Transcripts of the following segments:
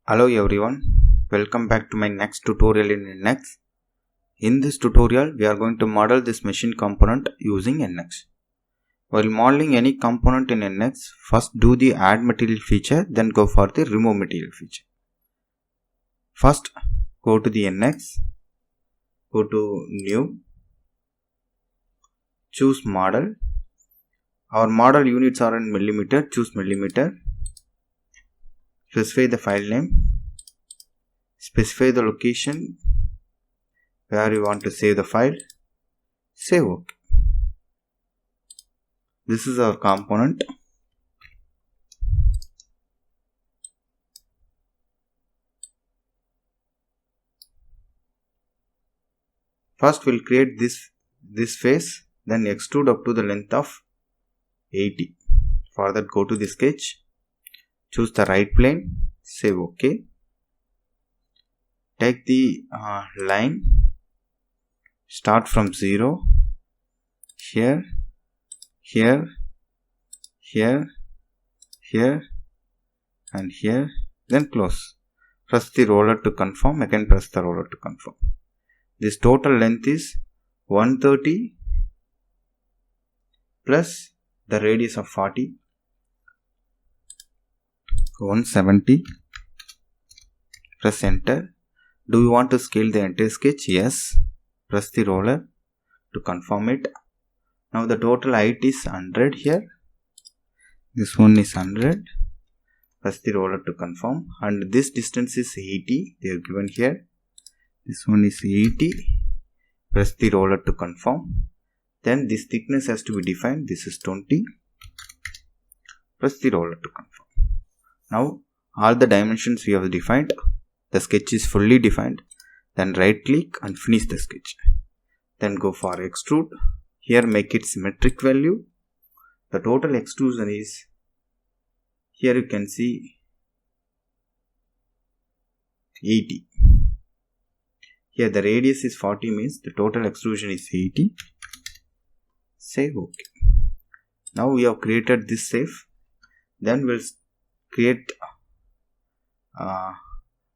Hello everyone, welcome back to my next tutorial in NX. In this tutorial, we are going to model this machine component using NX. While modeling any component in NX, first do the add material feature, then go for the remove material feature. First, go to the NX, go to new, choose model. Our model units are in millimeter, choose millimeter. Specify the file name, specify the location where you want to save the file, save OK. This is our component. First we'll create this face, then extrude up to the length of 80. For that, go to the sketch, choose the right plane, save OK. Take the line, start from 0, here, here, here, here and here, then close. Press the roller to confirm, again press the roller to confirm. This total length is 130 plus the radius of 40, 170. Press enter. Do you want to scale the entire sketch? Yes. Press the roller to confirm it. Now the total height is 100 here. This one is 100. Press the roller to confirm. And this distance is 80. They are given here. This one is 80. Press the roller to confirm. Then this thickness has to be defined. This is 20. Press the roller to confirm. Now all the dimensions we have defined. The sketch is fully defined. Then right click and finish the sketch. Then go for extrude. Here make it symmetric value. The total extrusion is, here you can see 80. Here the radius is 40, means the total extrusion is 80. Save OK. Now we have created this shape. Then we'll create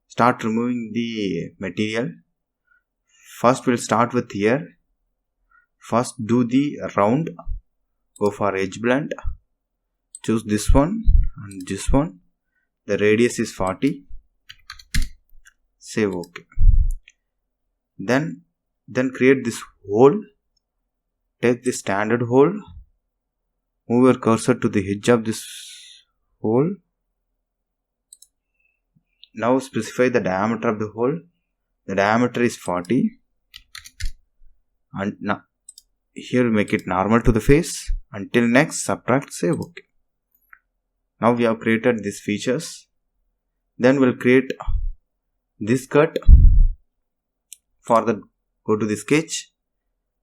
start removing the material. First we'll start with here. First do the round, go for edge blend, choose this one and this one. The radius is 40. Save OK. Then create this hole. Take the standard hole, move your cursor to the edge of this hole. Now specify the diameter of the hole. The diameter is 40. And now here make it normal to the face. Until next, subtract, save OK. Now we have created these features. Then we'll create this cut. For that, go to the sketch,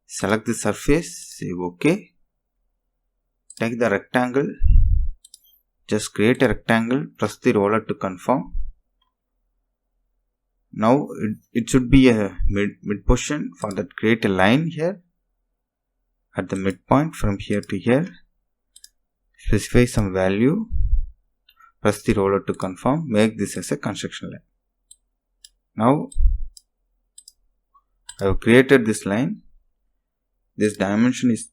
select the surface, save OK. Take the rectangle, just create a rectangle, press the roller to confirm. Now it should be a mid position. For that, create a line here at the midpoint from here to here. Specify some value, press the roller to confirm, make this as a construction line. Now I have created this line. This dimension is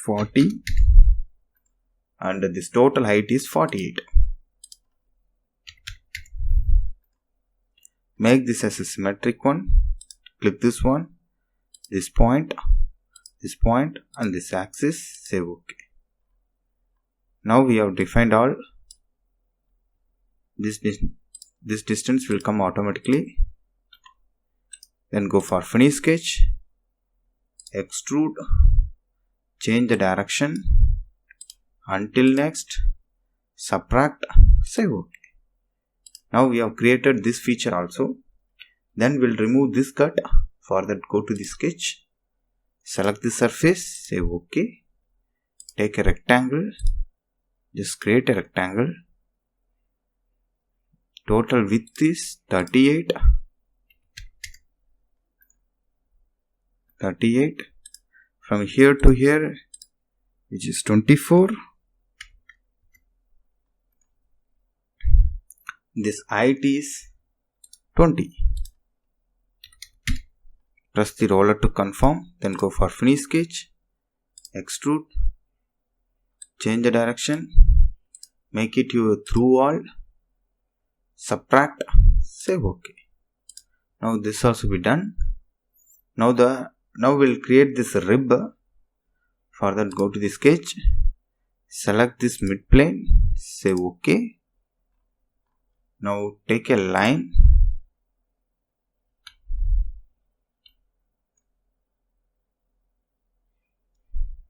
40 and this total height is 48. Make this as a symmetric one. Click this one, this point and this axis, save OK. Now we have defined all. This distance will come automatically. Then go for finish sketch, extrude, change the direction, until next, subtract, save OK. Now we have created this feature also. Then we'll remove this cut. For that, go to the sketch, select the surface, save OK. Take a rectangle, just create a rectangle. Total width is 38. From here to here, which is 24. This height is 20. Press the roller to confirm, then go for finish sketch, extrude, change the direction, make it your through wall, subtract, save OK. Now this also be done. Now we'll create this rib. For that, go to the sketch, select this mid plane, save OK. Now take a line,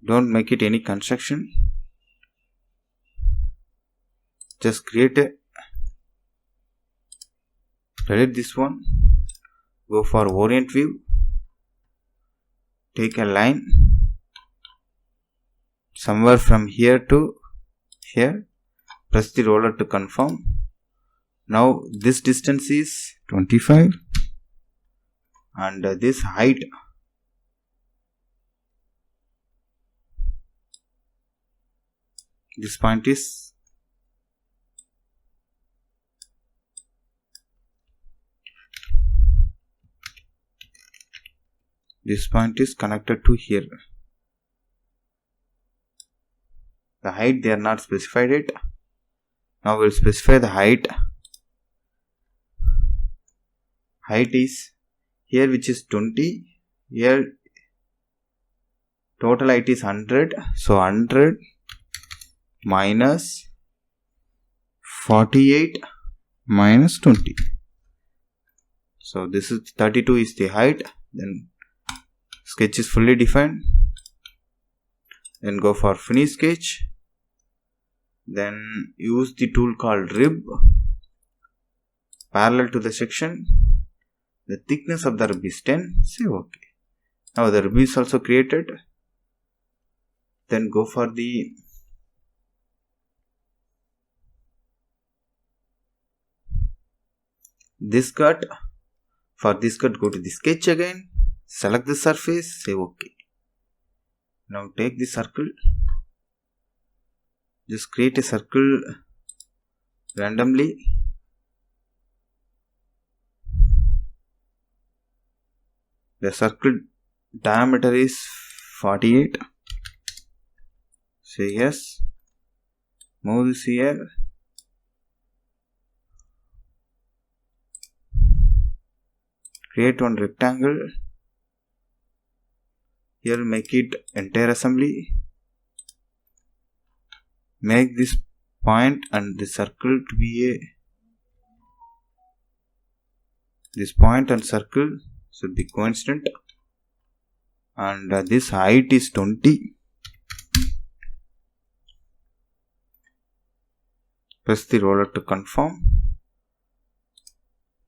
don't make it any construction, just create a, delete this one, go for orient view, take a line somewhere from here to here, press the roller to confirm. Now this distance is 25 and this height this point is connected to here. The height they are not specified it. Now we'll specify the height. Height is here, which is 20. Here total height is 100. So 100 minus 48 minus 20. So this is 32 is the height. Then sketch is fully defined. Then go for finish sketch. Then use the tool called rib. Parallel to the section. The thickness of the rib is 10. Save OK. Now the rib is also created. Then go for the this cut. For this cut, go to the sketch again. Select the surface. Save OK. Now take the circle. Just create a circle randomly. The circle diameter is 48. Say yes. Move this here. Create one rectangle. Here make it entire assembly. Make this point and the circle to be a. This point and circle should be coincident. And this height is 20. Press the roller to confirm.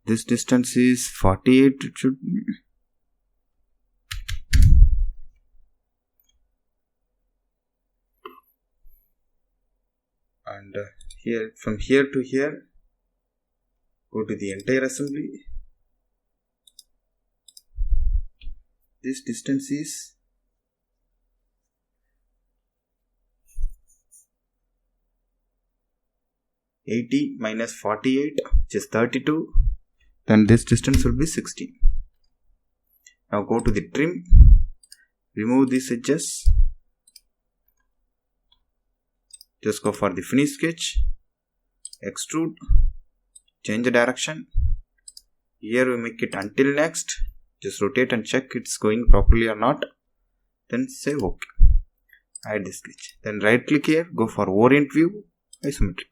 This distance is 48. It should be. And here, from here to here, go to the entire assembly. This distance is 80 minus 48, which is 32. Then this distance will be 16. Now go to the trim. Remove these edges. Just go for the finish sketch. Extrude. Change the direction. Here we make it until next. Just rotate and check it's going properly or not. Then save OK. Hide the sketch. Then right click here. Go for orient view. Isometric.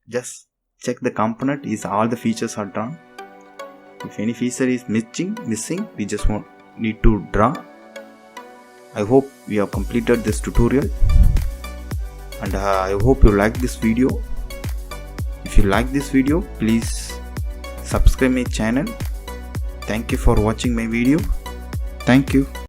Just check the component is all the features are drawn. If any feature is missing, we just need to draw. I hope we have completed this tutorial, and I hope you like this video. If you like this video, please subscribe my channel. Thank you for watching my video. Thank you.